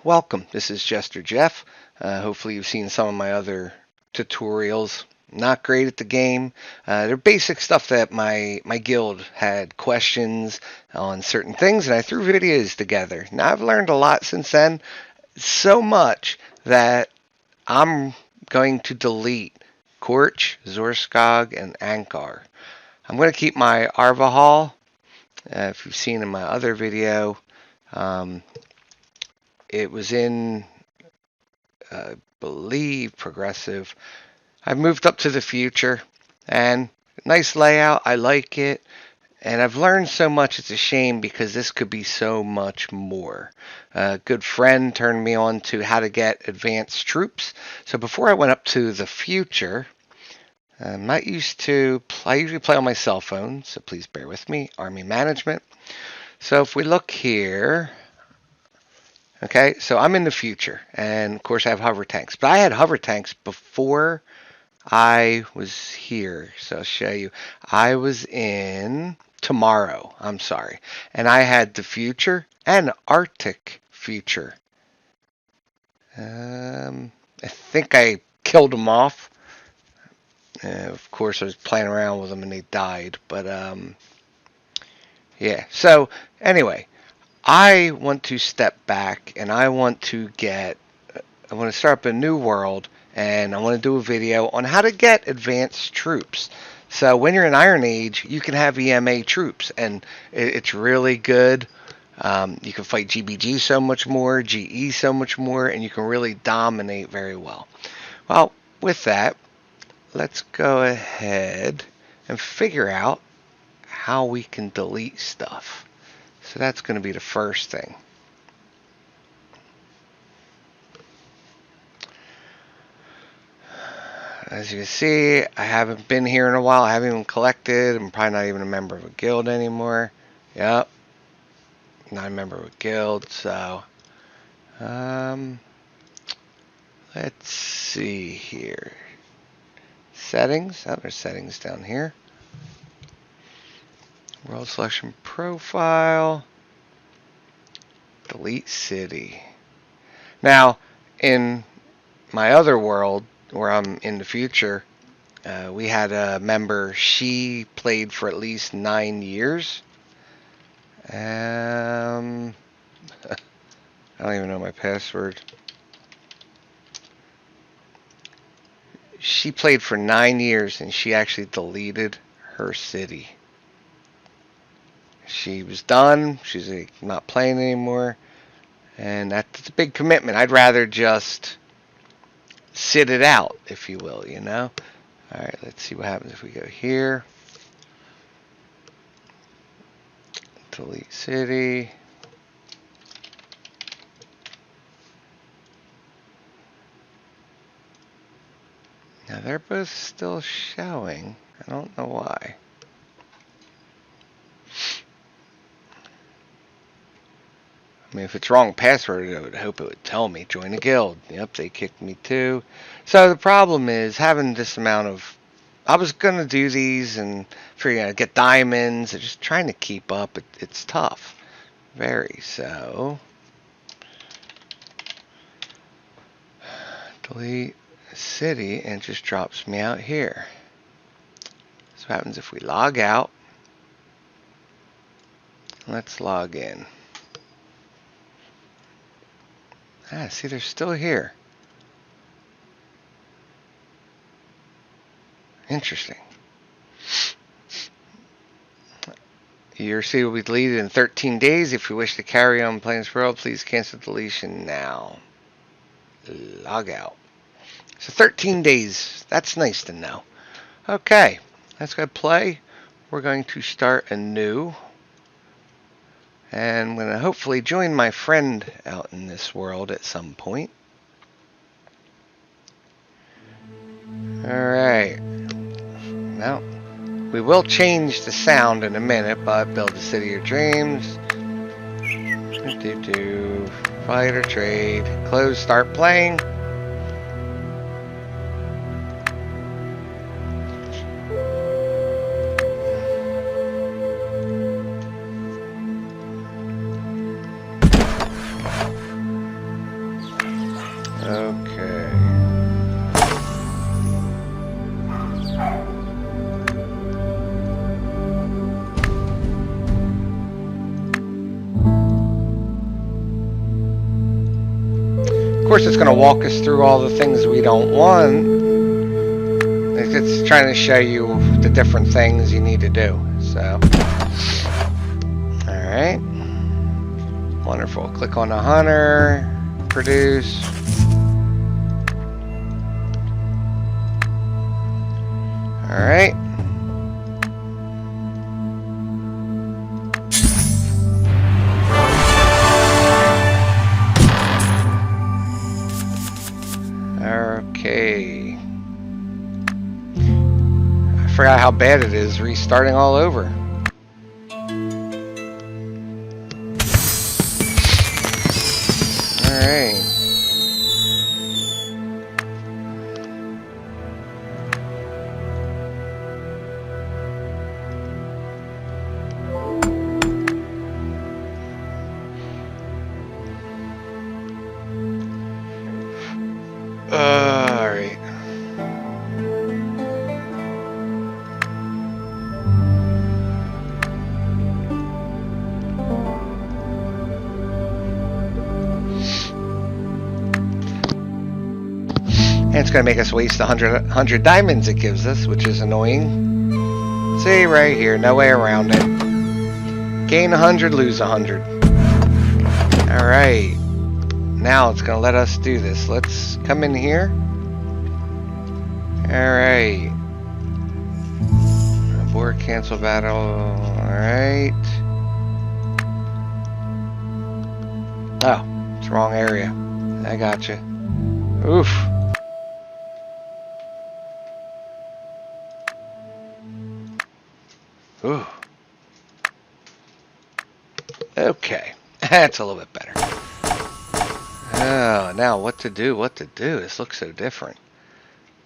welcome. This is Jester Jeff. Hopefully you've seen some of my other tutorials. Not great at the game. They're basic stuff that my guild had questions on certain things, and I threw videos together. Now I've learned a lot since then, so much that I'm going to delete Korch, Zorskog, and Ankar. I'm going to keep my Arvahal. If you've seen in my other video, it was in, I believe, progressive. I've moved up to the future, and nice layout. I like it, and I've learned so much. It's a shame because this could be so much more. A good friend turned me on to how to get advanced troops. So before I went up to the future, I'm not used to. I usually play on my cell phone, so please bear with me. Army management. So if we look here. Okay, so I'm in the future, and of course I have hover tanks. But I had hover tanks before I was here. So I'll show you. I was in tomorrow, I'm sorry. And I had the future and Arctic future. I think I killed them off. Of course I was playing around with them and they died. But yeah, so anyway. I want to step back and I want to start up a new world, and I want to do a video on how to get advanced troops. So when you're in Iron Age, you can have EMA troops, and it's really good. You can fight GBG so much more, GE so much more, and you can really dominate very well. Well, with that, let's go ahead and figure out how we can delete stuff. So that's going to be the first thing. As you can see, I haven't been here in a while. I haven't even collected. I'm probably not even a member of a guild anymore. Yep. Not a member of a guild. So, let's see here. Settings. Oh, there's settings down here. World selection profile. Delete city. Now, in my other world, where I'm in the future, we had a member. She played for at least 9 years. I don't even know my password. She played for 9 years, and she actually deleted her city. She was done. She's like, not playing anymore. And that's a big commitment. I'd rather just sit it out, if you will, you know. Alright, let's see what happens if we go here. Delete city. Now they're both still showing. I don't know why. I mean, if it's wrong password, I would hope it would tell me. Join a guild. Yep, they kicked me too. So the problem is having this amount of... I was going to do these and get diamonds. And just trying to keep up. It's tough. Very. So... delete city, and it just drops me out here. So what happens if we log out? Let's log in. Ah, see, they're still here. Interesting. Your city will be deleted in 13 days. If you wish to carry on playing this world, please cancel deletion now. Log out. So 13 days. That's nice to know. Okay, let's go play. We're going to start anew. And I'm going to hopefully join my friend out in this world at some point. Alright. Well, we will change the sound in a minute, but build the city of dreams. Fight or trade. Close, start playing. Okay. Of course, it's going to walk us through all the things we don't want. It's trying to show you the different things you need to do. So, alright. Wonderful. Click on the hunter, produce. Alright. Okay. I forgot how bad it is restarting all over. Alright. Alright. And it's going to make us waste the 100 diamonds it gives us, which is annoying. See, right here, no way around it. Gain 100, lose 100. Alright. Now it's going to let us do this. Let's come in here. Alright. Abort, cancel battle. Alright. Oh, it's the wrong area. I gotcha. Oof. Ooh. Okay. That's a little bit better. Oh, now what to do, This looks so different.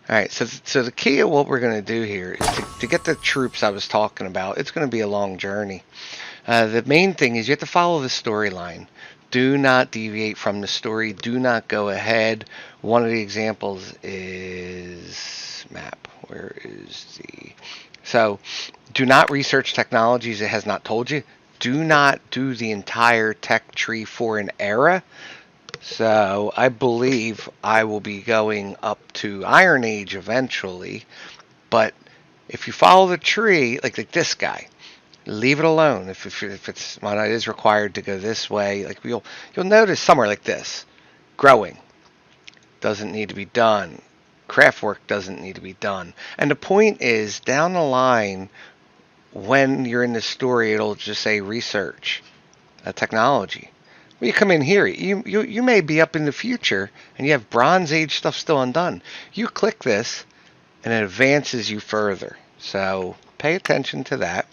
Alright, so the key of what we're going to do here is to get the troops I was talking about. It's going to be a long journey. The main thing is you have to follow the storyline. Do not deviate from the story. Do not go ahead. One of the examples is map. Where is the... So, do not research technologies it has not told you. Do not do the entire tech tree for an era. So, I believe I will be going up to Iron Age eventually. But if you follow the tree, like this guy, leave it alone. If it's when it is required to go this way, like you'll notice somewhere like this, growing doesn't need to be done. Craft work doesn't need to be done. And the point is, down the line, when you're in the story, it'll just say research a technology. When you come in here, you may be up in the future and you have Bronze Age stuff still undone. You click this and it advances you further. So pay attention to that.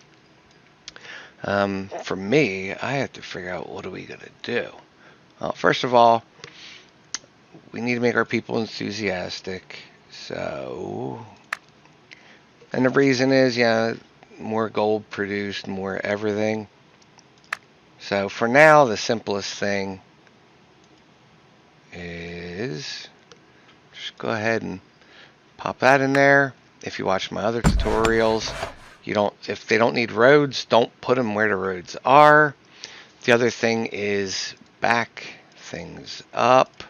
For me, I have to figure out what are we going to do. Well, first of all, we need to make our people enthusiastic. So, and the reason is, yeah, more gold produced, more everything. So for now, the simplest thing is just go ahead and pop that in there. If you watch my other tutorials, if they don't need roads, don't put them where the roads are. The other thing is back things up.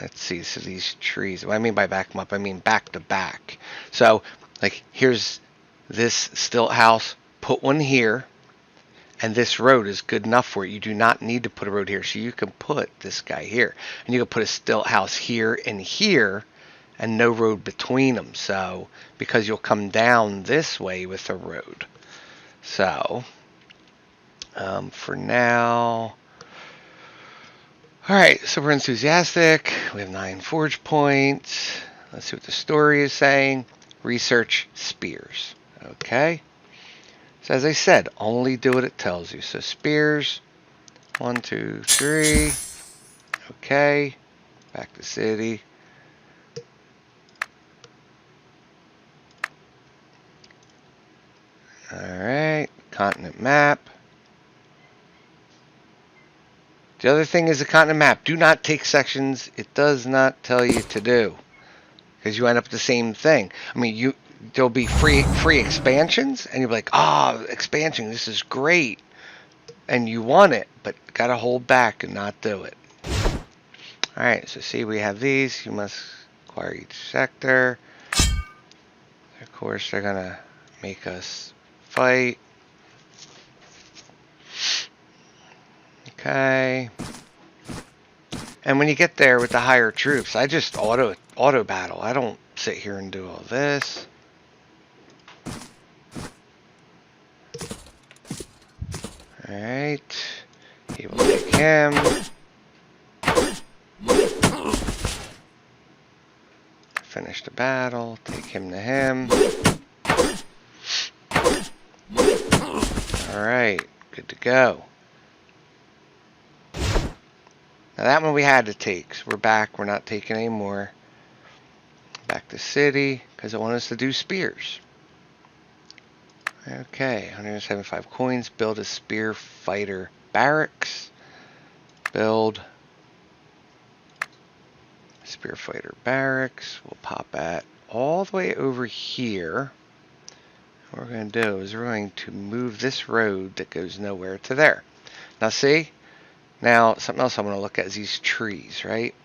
Let's see, so these trees, what I mean by back them up, I mean back to back. So, like, here's this stilt house, put one here, and this road is good enough for it. You do not need to put a road here, so you can put this guy here. And you can put a stilt house here and here, and no road between them. So, because you'll come down this way with the road. So, for now... Alright, so we're enthusiastic. We have 9 forge points. Let's see what the story is saying. Research spears. Okay. So as I said, only do what it tells you. So spears. 1, 2, 3. Okay. Back to city. Alright. Continent map. The other thing is the continent map. Do not take sections it does not tell you to do, because you end up with the same thing. I mean, there'll be free expansions, and you'll be like, oh, expansion, this is great, and you want it, but gotta hold back and not do it. All right, so see, we have these. You must acquire each sector. Of course, they're gonna make us fight. Okay. And when you get there with the higher troops, I just auto battle. I don't sit here and do all this. Alright. He will take him. Finish the battle. Take him to him. Alright. Good to go. Now that one we had to take. So we're back. We're not taking any more. Back to city. Because it wanted us to do spears. Okay. 175 coins. Build a spear fighter barracks. Build spear fighter barracks. We'll pop that all the way over here. What we're going to do is we're going to move this road that goes nowhere to there. Now see? Now, something else I want to look at is these trees, right?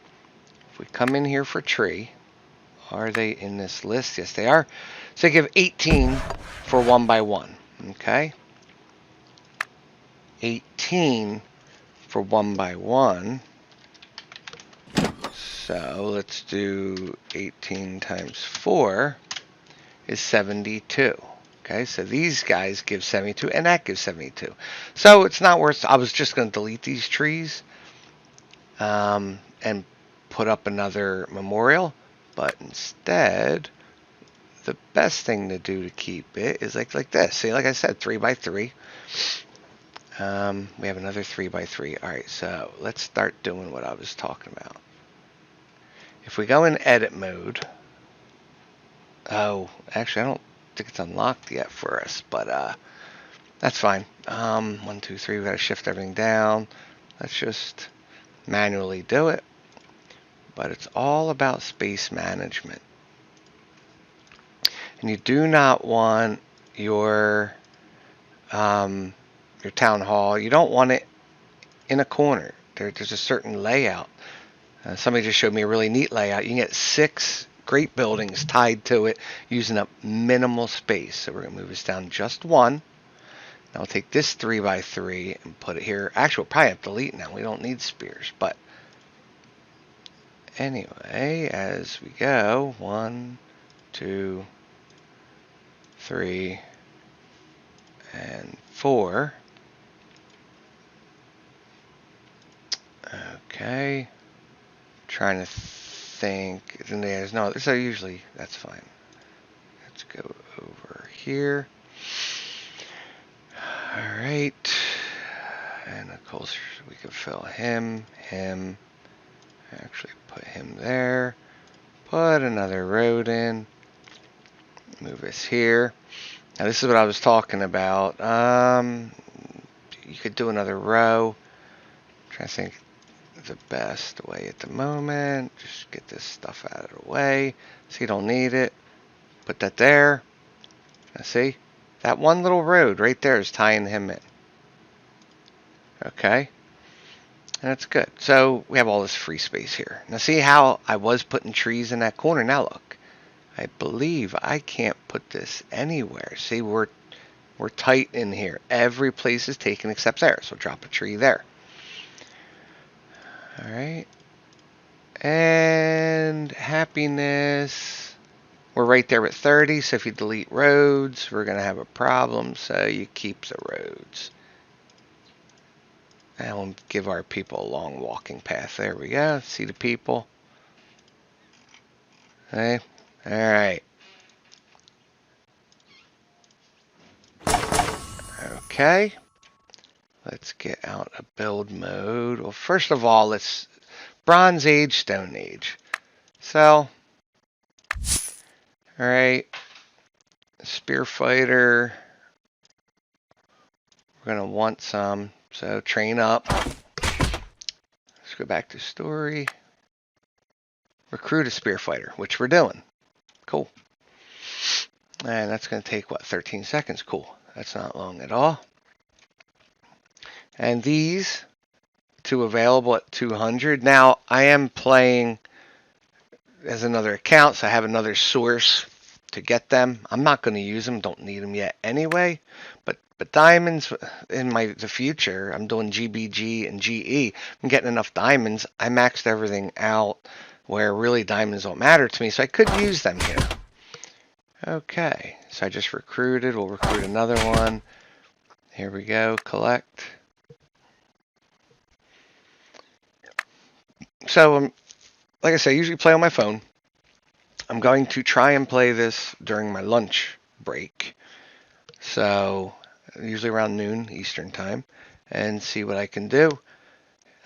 If we come in here for tree, are they in this list? Yes, they are. So they give 18 for 1 by 1, okay? 18 for 1 by 1. So let's do 18 times 4 is 72. Okay, so these guys give 72, and that gives 72. So it's not worth. I was just going to delete these trees and put up another memorial, but instead, the best thing to do to keep it is like this. See, like I said, 3 by 3. We have another 3 by 3. All right, so let's start doing what I was talking about. If we go in edit mode, oh, actually, I don't think it's unlocked yet for us, but that's fine. 1, 2, 3, we gotta shift everything down. Let's just manually do it. But it's all about space management. And you do not want your town hall, you don't want it in a corner. There's a certain layout. Somebody just showed me a really neat layout. You can get 6 great buildings tied to it using up minimal space. So we're going to move this down just 1. Now we'll take this 3 by 3 and put it here. Actually, we'll probably have to delete now. We don't need spears. But anyway, as we go, 1, 2, 3, and 4. Okay. Trying to think. There's no. So usually that's fine. Let's go over here. All right. And of course we can fill him. Actually put him there. Put another road in. Move this here. Now this is what I was talking about. You could do another row. I'm trying to think the best way at the moment. Just get this stuff out of the way so you don't need it. Put that there. Now see, that one little road right there is tying him in. Okay, and that's good. So we have all this free space here. Now see how I was putting trees in that corner. Now look, I believe I can't put this anywhere. See, we're tight in here. Every place is taken except there. So drop a tree there. All right, and happiness, we're right there at 30, so if you delete roads, we're going to have a problem, so you keep the roads. And we'll give our people a long walking path. There we go, see the people. Okay, all right. Okay. Let's get out of build mode. Well, first of all, let's Bronze Age, Stone Age. So, all right, spear fighter. We're gonna want some. So train up. Let's go back to story. Recruit a spear fighter, which we're doing. Cool. And that's going to take, what, 13 seconds? Cool. That's not long at all. And these two available at 200. Now, I am playing as another account, so I have another source to get them. I'm not going to use them. Don't need them yet anyway. But diamonds in the future, I'm doing GBG and GE. I'm getting enough diamonds. I maxed everything out where really diamonds don't matter to me, so I could use them here. Okay, so I just recruited. We'll recruit another one. Here we go, collect. So, like I say, I usually play on my phone. I'm going to try and play this during my lunch break. So, usually around noon Eastern time, and see what I can do.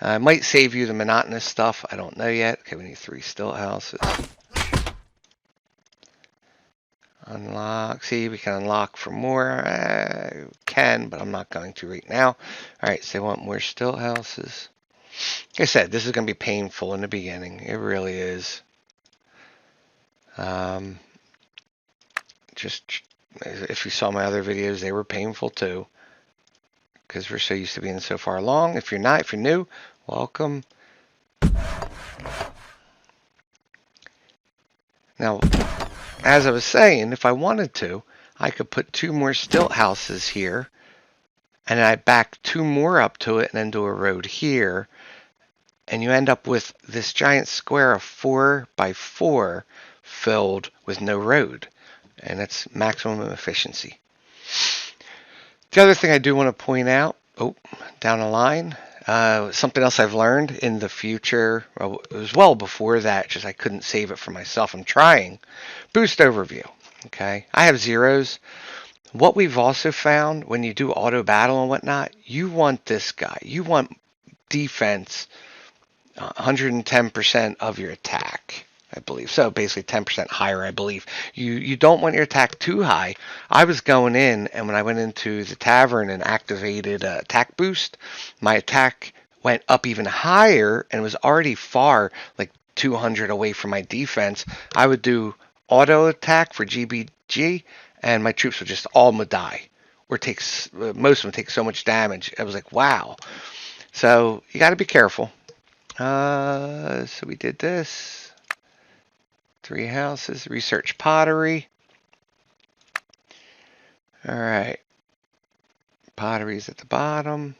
I might save you the monotonous stuff. I don't know yet. Okay, we need 3 stilt houses. Unlock. See, we can unlock for more. I can, but I'm not going to right now. All right, so they want more stilt houses. Like I said, this is going to be painful in the beginning. It really is. Just if you saw my other videos, they were painful too. Because we're so used to being so far along. If you're not, if you're new, welcome. Now, as I was saying, if I wanted to, I could put 2 more stilt houses here, and I back 2 more up to it, and then do a road here, and you end up with this giant square of 4 by 4 filled with no road, and that's maximum efficiency. The other thing I do want to point out, down the line, something else I've learned in the future, well, it was well before that, just I couldn't save it for myself. I'm trying. Boost overview. Okay, I have zeros. What we've also found when you do auto battle and whatnot, you want this guy. You want defense 110% of your attack. I believe so, basically 10% higher, I believe. You don't want your attack too high. I was going in, and when I went into the tavern and activated attack boost, my attack went up even higher and was already far, like 200 away from my defense. I would do auto attack for GBG, and my troops would just all die, or most of them take so much damage. I was like, wow. So you got to be careful. So we did this. 3 houses, research pottery. All right. Pottery's at the bottom.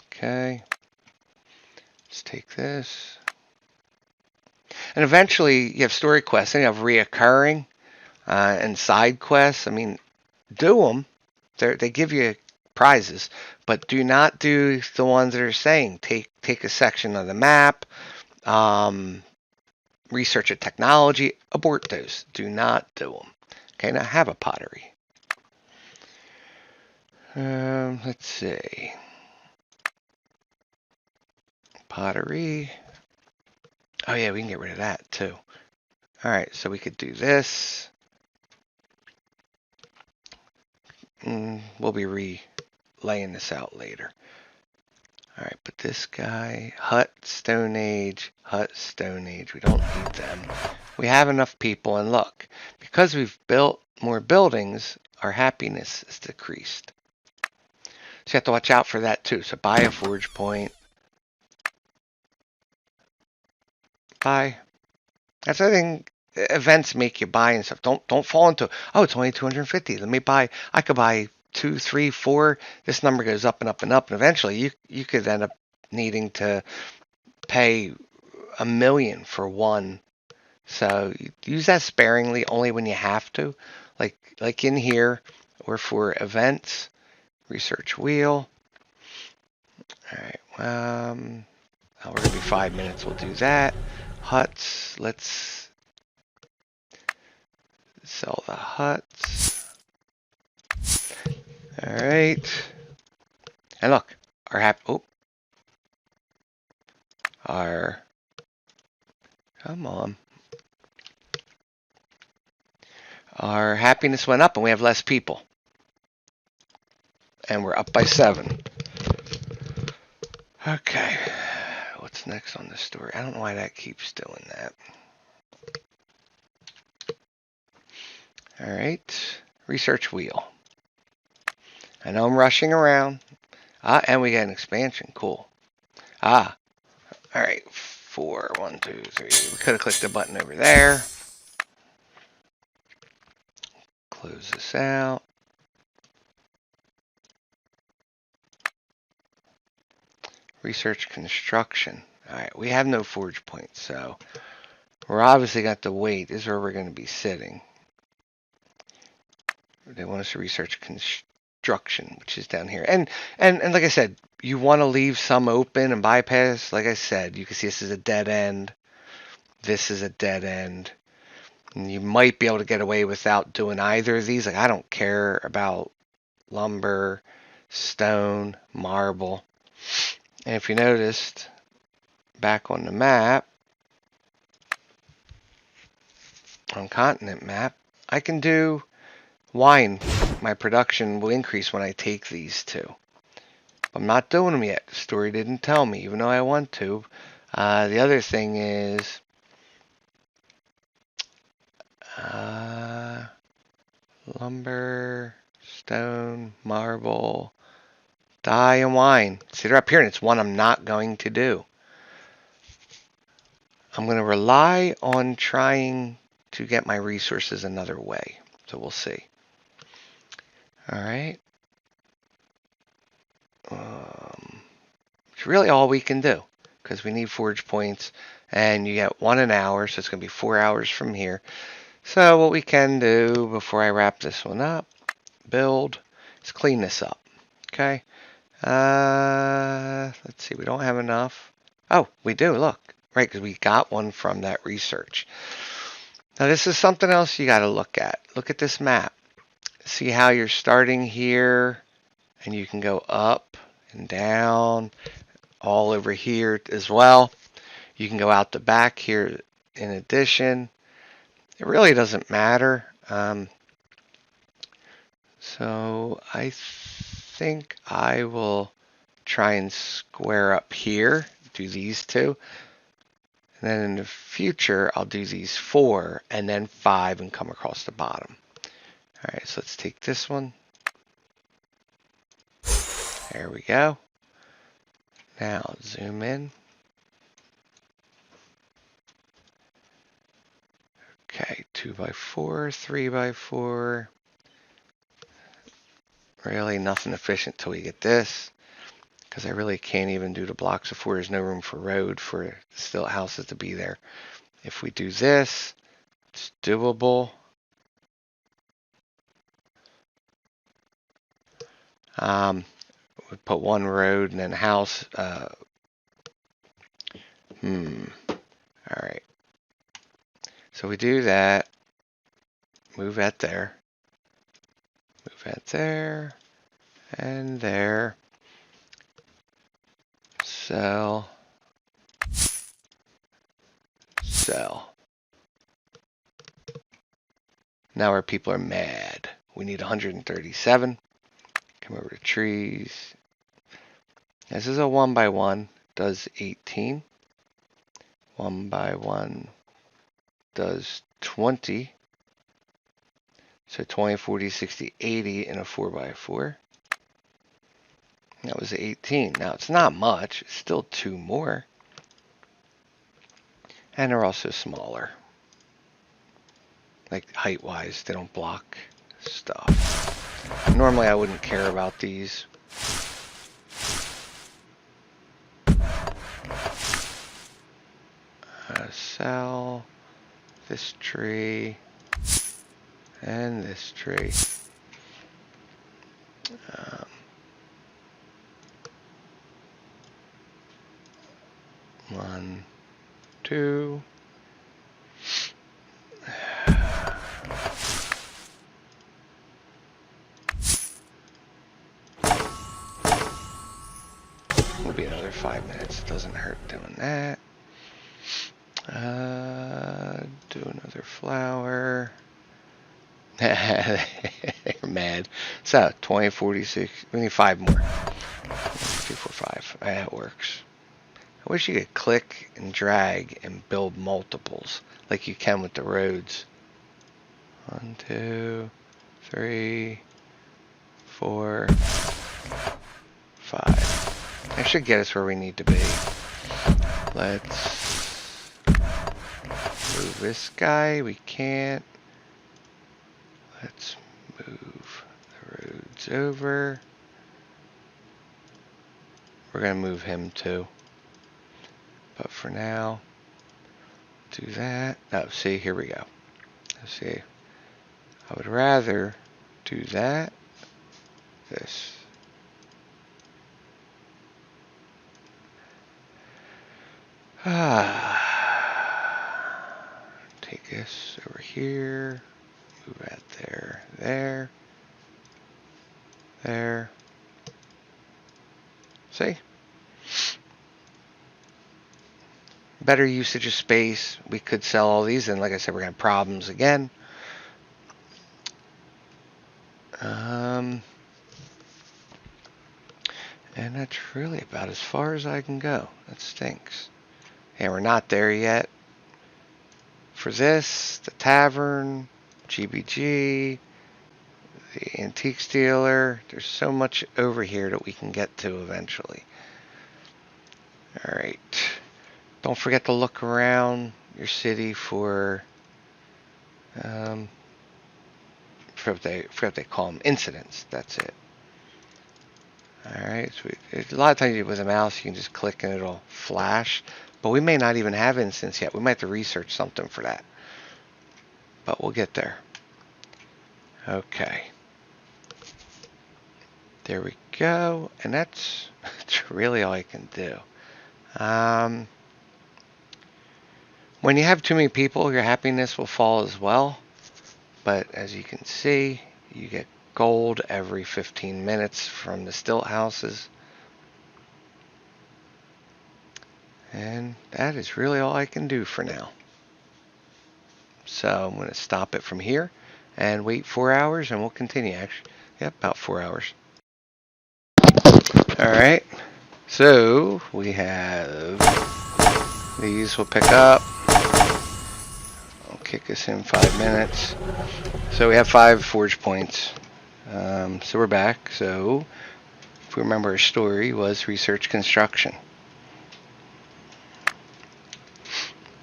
Okay. Let's take this. And eventually you have story quests, and you have reoccurring and side quests. I mean, do them. They give you prizes, but do not do the ones that are saying take a section of the map. Research a technology, abort those. Do not do them. Okay, now have a pottery. Let's see. Pottery. Oh yeah, we can get rid of that too. All right, so we could do this. We'll be relaying this out later. All right, but this guy, hut, Stone Age, we don't need them. We have enough people, and look, because we've built more buildings, our happiness is decreased. So you have to watch out for that too. So buy a forge point. Buy. That's the thing. Events make you buy and stuff. Don't fall into, oh, it's only 250. Let me buy. I could buy 2, 3, 4. This number goes up and up and up, and eventually you could end up needing to pay $1 million for one. So use that sparingly, only when you have to, like in here, or for events. Research wheel. All right. We're gonna be 5 minutes. We'll do that. Huts. Let's sell the huts. All right. And look, come on. Our happiness went up and we have less people. And we're up by 7. Okay, what's next on this story? I don't know why that keeps doing that. All right, research wheel. I know I'm rushing around. And we got an expansion. Cool. All right. 4, 1, 2, 3. We could have clicked the button over there. Close this out. Research construction. All right. We have no forge points, so we're obviously got to wait. This is where we're going to be sitting. They want us to research construction, which is down here. And like I said, you want to leave some open and bypass. Like I said, you can see this is a dead end. This is a dead end. And you might be able to get away without doing either of these. Like, I don't care about lumber, stone, marble. And if you noticed, back on the map, on continent map, I can do wine. My production will increase when I take these two. I'm not doing them yet. The story didn't tell me, even though I want to. The other thing is lumber, stone, marble, dye, and wine. See, they're up here, and it's one I'm not going to do. I'm going to rely on trying to get my resources another way. So we'll see. All right. It's really all we can do because we need forge points, and you get 1 an hour, so it's going to be 4 hours from here. So what we can do before I wrap this one up, build, is clean this up. Okay. Let's see. We don't have enough. Oh, we do. Look. Right, because we got one from that research. Now, this is something else you got to look at. Look at this map. See how you're starting here, and you can go up and down, all over here as well. You can go out the back here in addition. It really doesn't matter. So I think I will try and square up here, do these two. And then in the future, I'll do these 4 and then 5 and come across the bottom. All right, so let's take this one. There we go. Now zoom in. Okay, 2x4, 3x4. Really nothing efficient till we get this, because I really can't even do the blocks of 4. There's no room for road for still houses to be there. If we do this, it's doable. We put 1 road and then a house. All right. So we do that. Move that there. Move that there. And there. Sell. Sell. Now our people are mad. We need 137. Come over to trees. This is a 1x1. Does 18. 1x1 does 20. So 20, 40, 60, 80 in a 4x4. That was 18. Now it's not much. It's still 2 more. And they're also smaller. Like height-wise, they don't block stuff. Normally I wouldn't care about these. Sell this tree and this tree. 1, 2. Will be another 5 minutes. It doesn't hurt doing that. Do another flower. They're mad. So 20, 46. We need 5 more. 2, 4, 5. That works. I wish you could click and drag and build multiples like you can with the roads. 1, 2, 3, 4, 5. That should get us where we need to be. Let's move this guy. We can't. Let's move the roads over. We're going to move him too. But for now, do that. Oh, see, here we go. Let's see. I would rather do that. This. Take this over here. Move that there, there, there. See? Better usage of space. We could sell all these, and like I said, we're going to have problems again. And that's really about as far as I can go. That stinks. And we're not there yet. For this, the tavern, GBG, the antiques dealer, there's so much over here that we can get to eventually. Alright. Don't forget to look around your city for I forget what they call them, incidents. That's it. Alright, so a lot of times with a mouse you can just click and it'll flash, but we may not even have incidents yet. We might have to research something for that, but we'll get there. Okay, there we go, and that's really all I can do. When you have too many people, your happiness will fall as well, but as you can see, you get gold every 15 minutes from the stilt houses. And that is really all I can do for now. So I'm going to stop it from here and wait 4 hours and we'll continue. Actually, yep, about 4 hours. Alright, so we have these will pick up. I'll kick us in 5 minutes. So we have 5 forge points. So we're back. So if we remember, our story was research construction.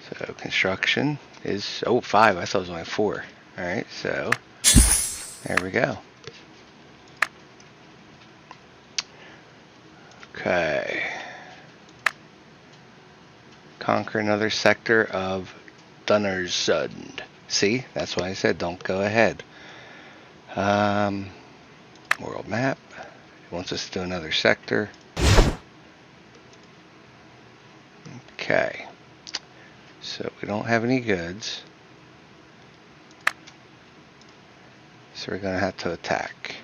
So construction is 5. I thought it was only 4. All right, so there we go. Okay. Conquer another sector of Dunnersund. See, that's why I said don't go ahead. World map. It wants us to do another sector. Okay. So we don't have any goods. So we're going to have to attack.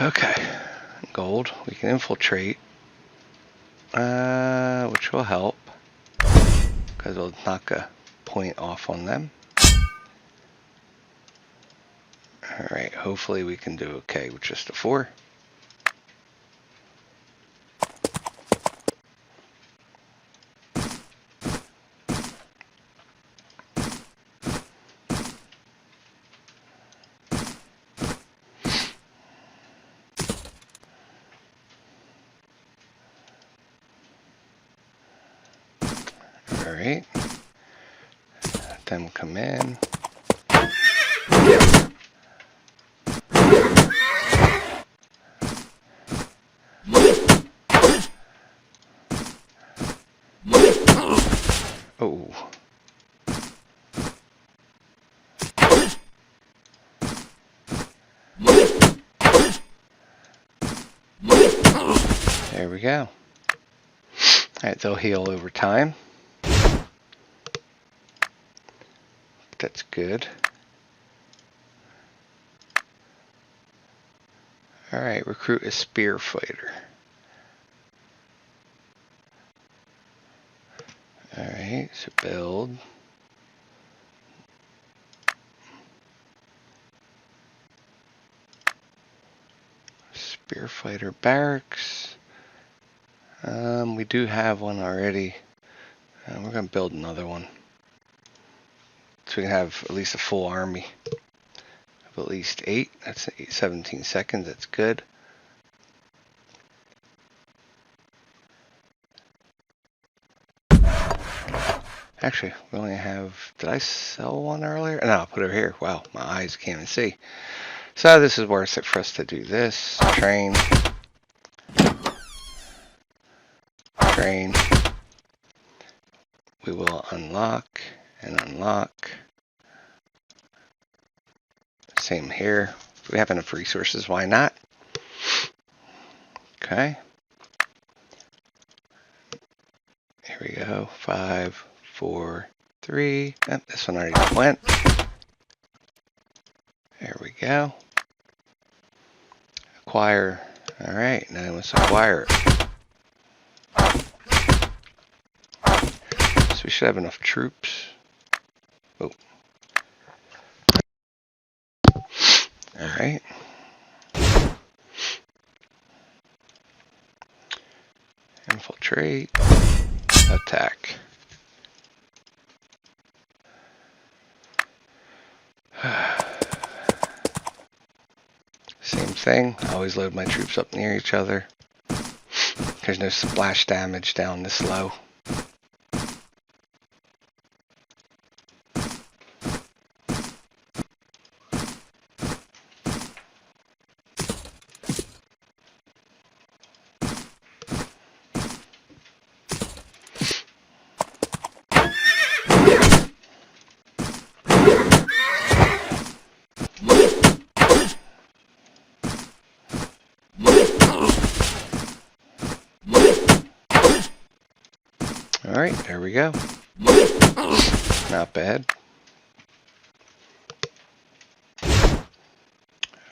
Okay. Gold. We can infiltrate. Which will help. Because it'll knock a point off on them. Alright, hopefully we can do okay with just a 4. Alright. Let them come in. Oh. There we go. Alright, they'll heal over time. That's good. Alright, recruit a spear fighter. Alright, so build. Spear fighter barracks. We do have one already. We're going to build another one. So we can have at least a full army of at least 8. That's 17 seconds. That's good. Actually, we only have... Did I sell one earlier? No, I'll put it over here. Wow, my eyes can't even see. So this is worth it for us to do this. Train. Train. We will unlock and unlock. Same here. If we have enough resources, why not? Okay. Here we go. 5, 4, 3. Oh, this one already went. There we go. Acquire. All right, now let's acquire it. So we should have enough troops. Oh. All right. Infiltrate. Attack. Same thing. I always load my troops up near each other. There's no splash damage down this low. Alright, there we go. Not bad.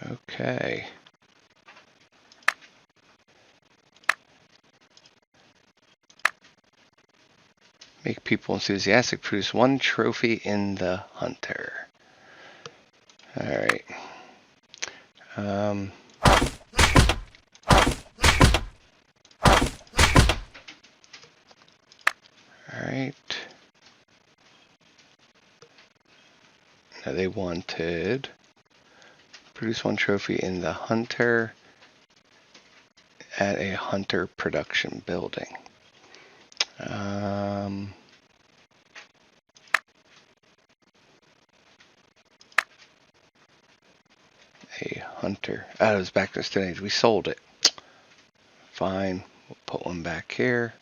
Okay. Make people enthusiastic. Produce 1 trophy in the hunter. Alright. Alright. Now they wanted produce 1 trophy in the hunter at a hunter production building. A hunter. Oh, it was back to the Stone Age. We sold it. Fine. We'll put one back here.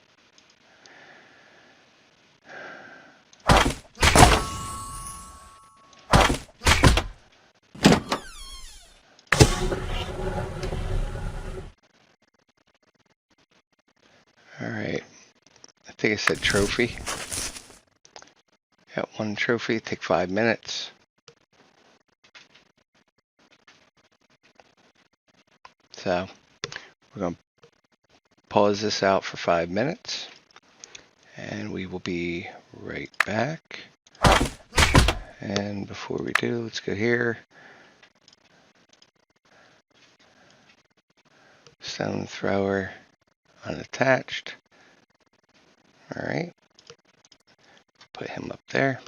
Alright. I think I said trophy. Got 1 trophy. Take 5 minutes. So we're going to pause this out for 5 minutes. And we will be right back. And before we do, let's go here. Stone thrower unattached. Alright. Put him up there.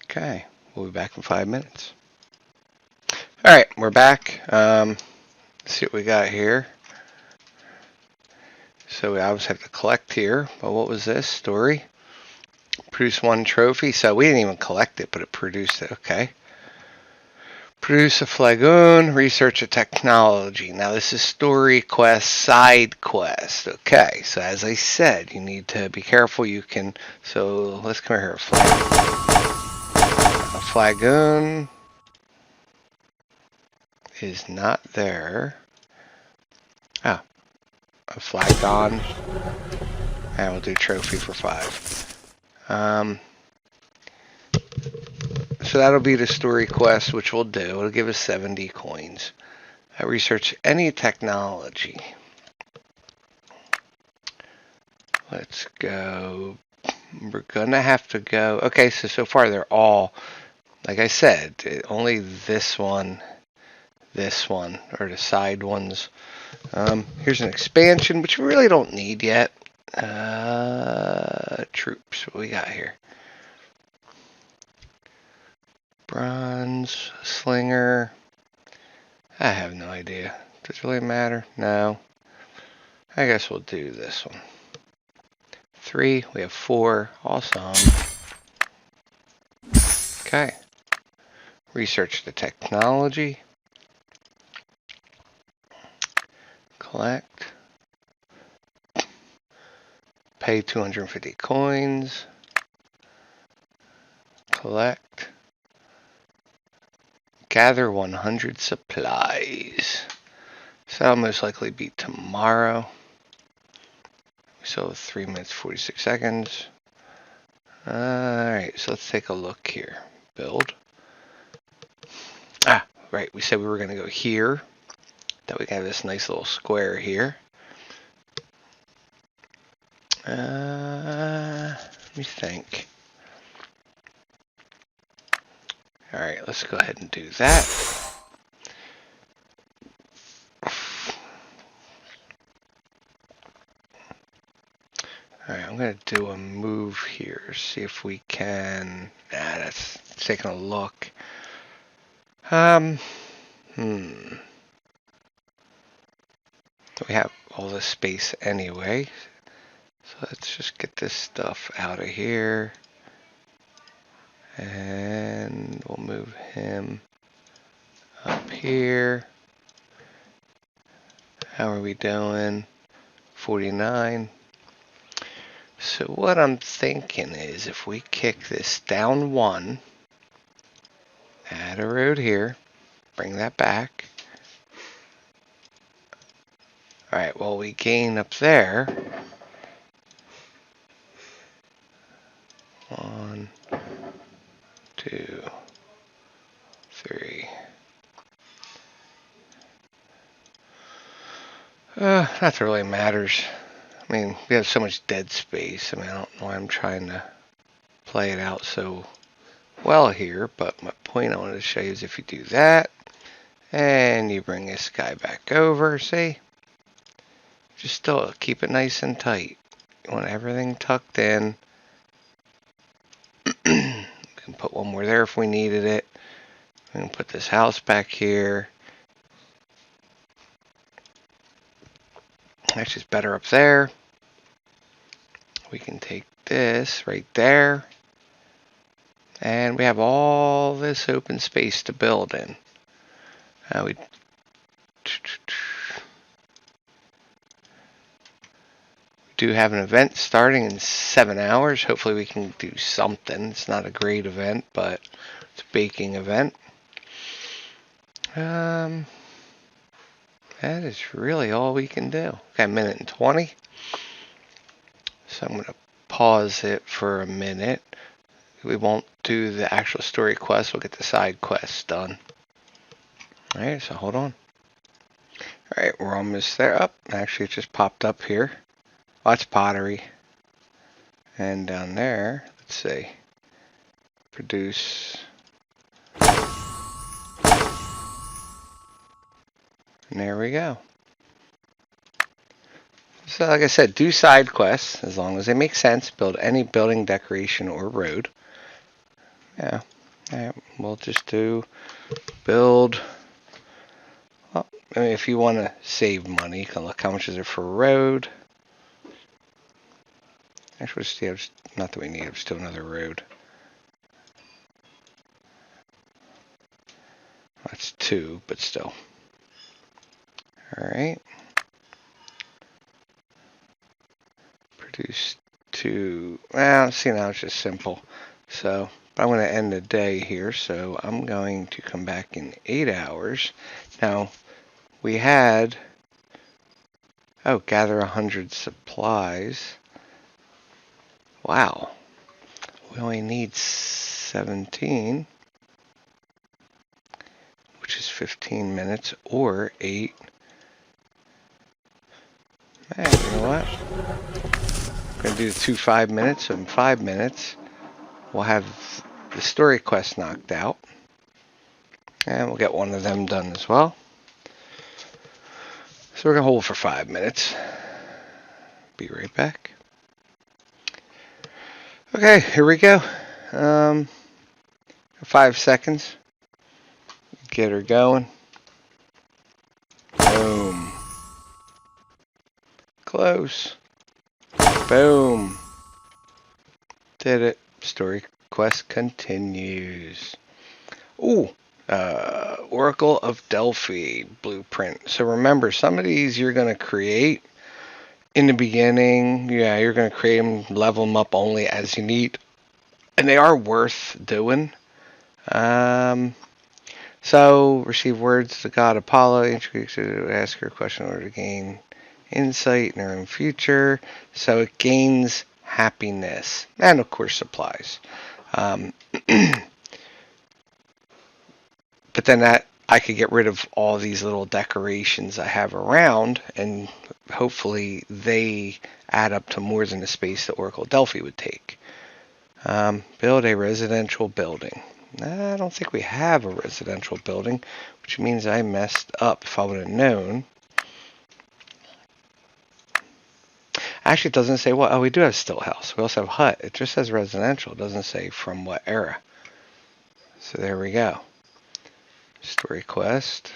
Okay. We'll be back in 5 minutes. Alright, we're back. Let's see what we got here. So we obviously have to collect here. But what was this? Story. Produce 1 trophy. So we didn't even collect it, but it produced it. Okay. Produce a flagoon. Research a technology. Now this is story quest, side quest. Okay. So as I said, you need to be careful. You can. So let's come here. A flagoon is not there. Ah. A flagon. And we'll do trophy for 5. So that'll be the story quest, which we'll do. It'll give us 70 coins. Research any technology. Let's go. We're gonna have to go. Okay, so far they're all, like I said, only this one, this one, or the side ones. Here's an expansion, which we really don't need yet. Troops, what we got here? Bronze, slinger. I have no idea. Does it really matter? No. I guess we'll do this one. 3, we have 4. Awesome. Okay. Research the technology. Collect. Pay 250 coins. Collect. Gather 100 supplies. So that'll most likely be tomorrow. We still have 3 minutes 46 seconds. Alright, so let's take a look here. Build. Right, we said we were going to go here. That we have this nice little square here. Let me think. Alright, let's go ahead and do that. Alright, I'm going to do a move here. See if we can... that's taking a look. We have all this space anyway. So let's just get this stuff out of here. And we'll move him up here. How are we doing? 49. So what I'm thinking is if we kick this down 1, add a road here, bring that back. Alright, well we gain up there. 1, 2, 3. Not that really matters. I mean, we have so much dead space. I mean, I don't know why I'm trying to play it out so well here, but my point I wanted to show you is if you do that, and you bring this guy back over, see? Just still keep it nice and tight. You want everything tucked in. We can put one more there if we needed it. We can put this house back here. Actually, it's better up there. We can take this right there. And we have all this open space to build in. We do have an event starting in 7 hours. Hopefully we can do something. It's not a great event, but it's a baking event. That is really all we can do. Got 1:20. So I'm going to pause it for a minute. We won't do the actual story quest. We'll get the side quests done. Alright, so hold on. Alright, we're almost there. Up. Actually, it just popped up here. Oh, that's pottery. And down there, let's see. Produce. And there we go. So like I said, do side quests as long as they make sense. Build any building, decoration, or road. Yeah. We'll just do build. Well, I mean, if you want to save money, you can look how much is it for a road. Actually, not that we need, still another road. That's 2, but still. Alright. Produce 2. Well, see, now it's just simple. So, but I'm going to end the day here, so I'm going to come back in 8 hours. Now, we had, gather 100 supplies. Wow. We only need 17, which is 15 minutes, or 8. Hey, you know what? I'm going to do the 2 5 minutes, so in 5 minutes, we'll have the story quest knocked out. And we'll get one of them done as well. So we're going to hold for 5 minutes. Be right back. Okay, here we go. 5 seconds. Get her going. Boom. Close. Boom. Did it. Story quest continues. Ooh. Oracle of Delphi blueprint. So remember, some of these you're going to create in the beginning. Yeah, you're going to create them, level them up only as you need. And they are worth doing. So, receive words to the god Apollo. Introduce to ask her a question in order to gain insight in her own future. So it gains happiness. And, of course, supplies. But then that I could get rid of all these little decorations I have around, and hopefully they add up to more than the space that Oracle Delphi would take. Build a residential building. I don't think we have a residential building, which means I messed up if I would have known. Actually, it doesn't say what. Oh, we do have stilt house. We also have hut. It just says residential. It doesn't say from what era. So there we go. Story quest.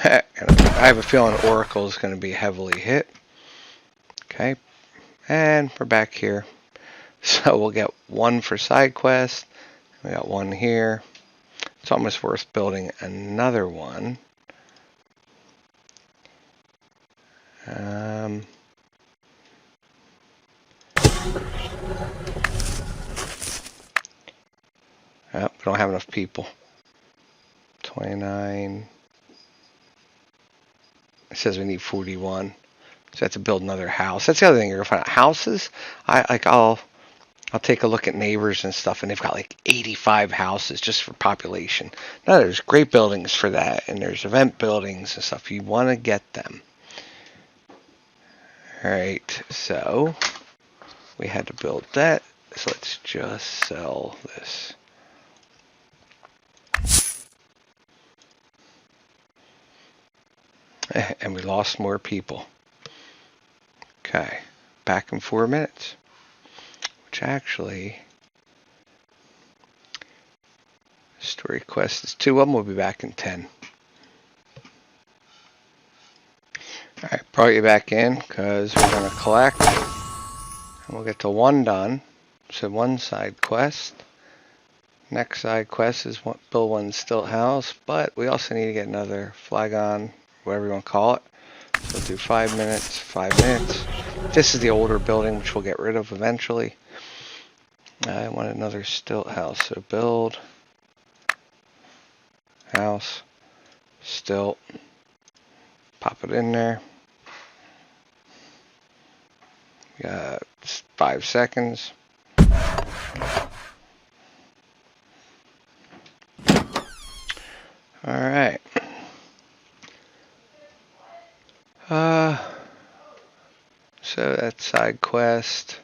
I have a feeling Oracle is going to be heavily hit. Okay. And we're back here. So we'll get 1 for side quest. We got 1 here. It's almost worth building another one. Oh, we don't have enough people. 29. It says we need 41. So I have to build another house. That's the other thing you're gonna find out. Houses, I'll take a look at neighbors and stuff, and they've got like 85 houses just for population. Now there's great buildings for that, and there's event buildings and stuff. You want to get them. All right, so we had to build that. So let's just sell this. And we lost more people. Okay, back in 4 minutes. Which actually, story quest is 2 of them. We'll be back in 10. Alright, brought you back in because we're going to collect. And we'll get to 1 done. So 1 side quest. Next side quest is build 1 stilt house. But we also need to get another flagon, whatever you want to call it. So we'll do 5 minutes, 5 minutes. This is the older building, which we'll get rid of eventually. I want another stilt house. So build, house, stilt. Pop it in there. Got 5 seconds. Alright. So that's side quest.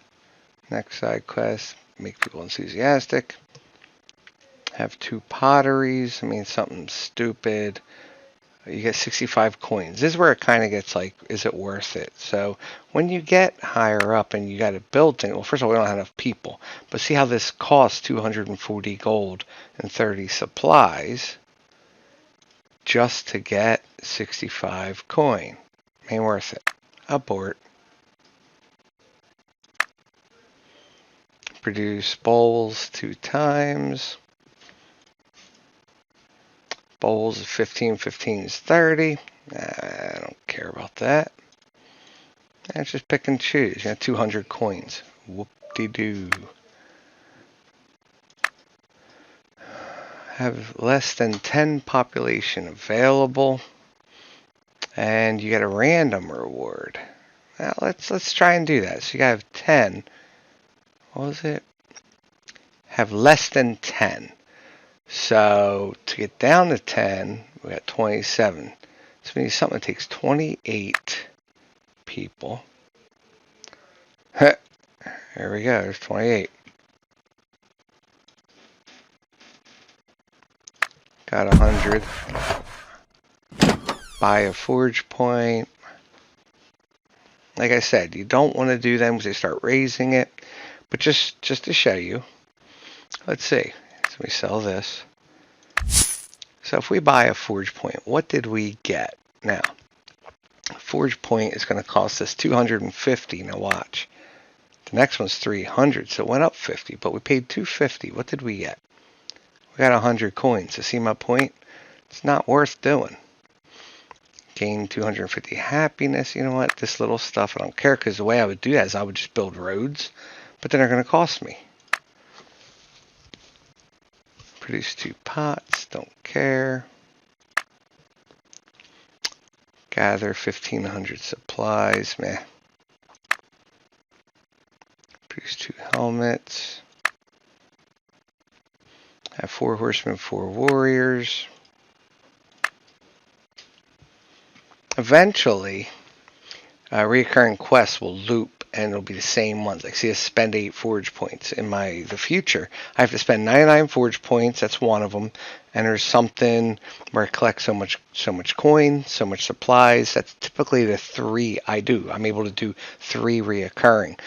Next side quest. Make people enthusiastic. Have 2 potteries. I mean, something stupid. You get 65 coins. This is where it kind of gets like, is it worth it? So when you get higher up and you got to build things, well, first of all, we don't have enough people. But see how this costs 240 gold and 30 supplies just to get 65 coin. Ain't worth it. Abort. Produce bowls 2 times. Bowls of 15, 15 is 30. I don't care about that. And just pick and choose. You got 200 coins. Whoop-de-doo. Have less than 10 population available. And you get a random reward. Now let's try and do that. So you gotta have 10. What was it? Have less than 10. So to get down to 10, we got 27. So we need something that takes 28 people. There we go. There's 28. Got 100. buy a forge point. Like I said, you don't want to do them because they start raising it. But just to show you, let's see. So we sell this. So if we buy a forge point, what did we get? Now, forge point is going to cost us 250. Now watch. The next one's 300, so it went up 50, but we paid 250. What did we get? We got 100 coins. So see my point? It's not worth doing. Gain 250 happiness. You know what? This little stuff, I don't care, because the way I would do that is I would just build roads, but then they're going to cost me. Produce 2 pots. Don't care. Gather 1,500 supplies. Meh. Produce 2 helmets. Have 4 horsemen, 4 warriors. Eventually, recurring quests will loop and it'll be the same ones. Like, see, I spend 8 forge points. In the future, I have to spend 99 forge points. That's one of them. And there's something where I collect so much coin, so much supplies. That's typically the 3 I do. I'm able to do 3 reoccurring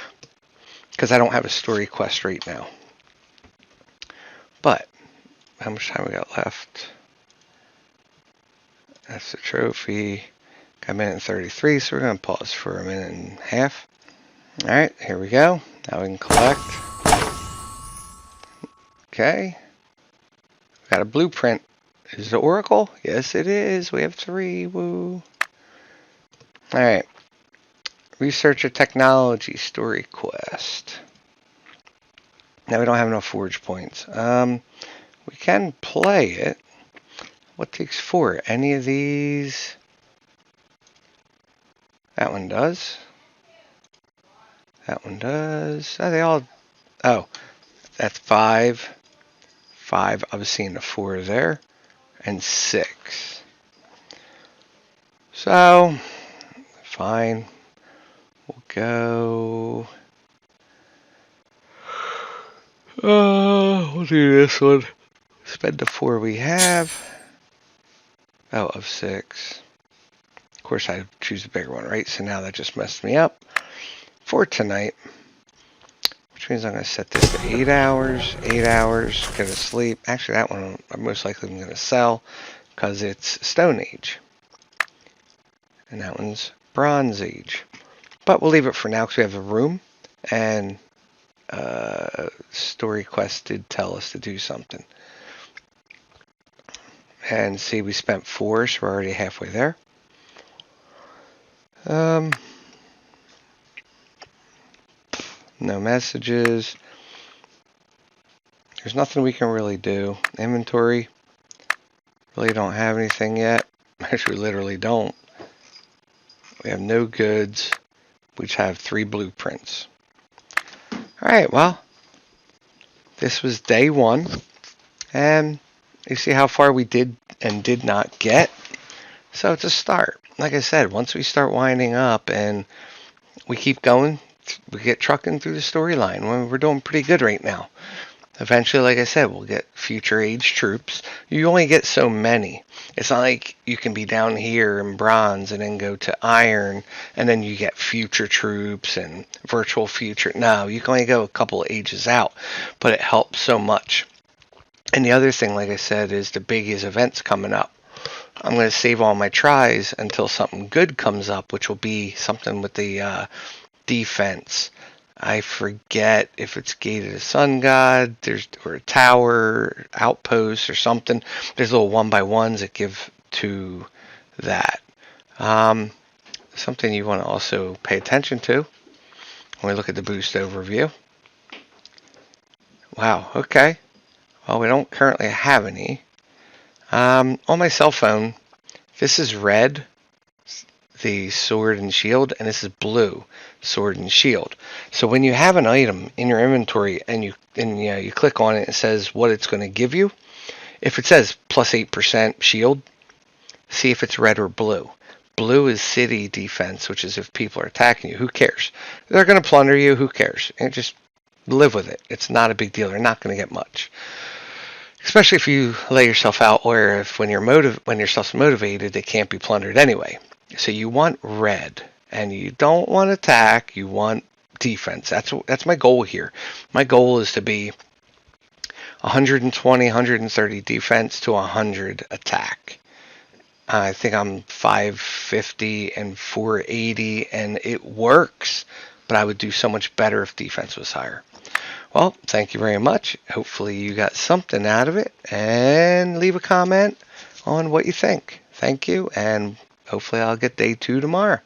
because I don't have a story quest right now. But how much time we got left? That's the trophy. Got a minute and 33, so we're going to pause for a minute and a half. Alright, here we go. Now we can collect. Okay. Got a blueprint. Is it Oracle? Yes, it is. We have 3. Woo. Alright. Research a technology story quest. Now we don't have enough forge points. We can play it. What takes 4? Any of these? That one does. That one does. Oh, they all. Oh, that's 5. 5. I was seeing the 4 there. And 6. So, fine. We'll go. We'll do this one. Spend the 4 we have. Oh, of 6. Of course, I choose the bigger one, right? So now that just messed me up. For tonight, which means I'm going to set this to 8 hours. 8 hours, go to sleep. Actually, that one I'm most likely going to sell because it's Stone Age. And that one's Bronze Age. But we'll leave it for now because we have a room. And story quest did tell us to do something. And see, we spent 4, so we're already halfway there. No messages. There's nothing we can really do. Inventory. Really don't have anything yet. Actually, we literally don't. We have no goods. We just have 3 blueprints. Alright, well. This was day 1. And you see how far we did and did not get. So it's a start. Like I said, once we start winding up and we keep going, we get trucking through the storyline. We're doing pretty good right now. Eventually, like I said, we'll get future age troops. You only get so many. It's not like you can be down here in bronze and then go to iron and then you get future troops and virtual future. No, you can only go a couple of ages out, but it helps so much. And the other thing, like I said, is the biggest events coming up. I'm going to save all my tries until something good comes up, which will be something with the defense. I forget if it's Gate of the Sun God, or a tower, outpost, or something. There's little 1x1s that give to that. Something you want to also pay attention to when we look at the boost overview. Wow, okay. Well, we don't currently have any. On my cell phone, this is red, the sword and shield, and this is blue, sword and shield. So when you have an item in your inventory and you click on it, it says what it's going to give you. If it says plus 8% shield, see if it's red or blue. Blue is city defense, which is if people are attacking you. Who cares? They're going to plunder you. Who cares? And just live with it. It's not a big deal. They're not going to get much. especially if you lay yourself out where if when you're self-motivated, it can't be plundered anyway. So you want red, and you don't want attack. You want defense. That's my goal here. My goal is to be 120, 130 defense to 100 attack. I think I'm 550 and 480, and it works. But I would do so much better if defense was higher. Well, thank you very much. Hopefully you got something out of it, and leave a comment on what you think. Thank you, and hopefully I'll get day 2 tomorrow.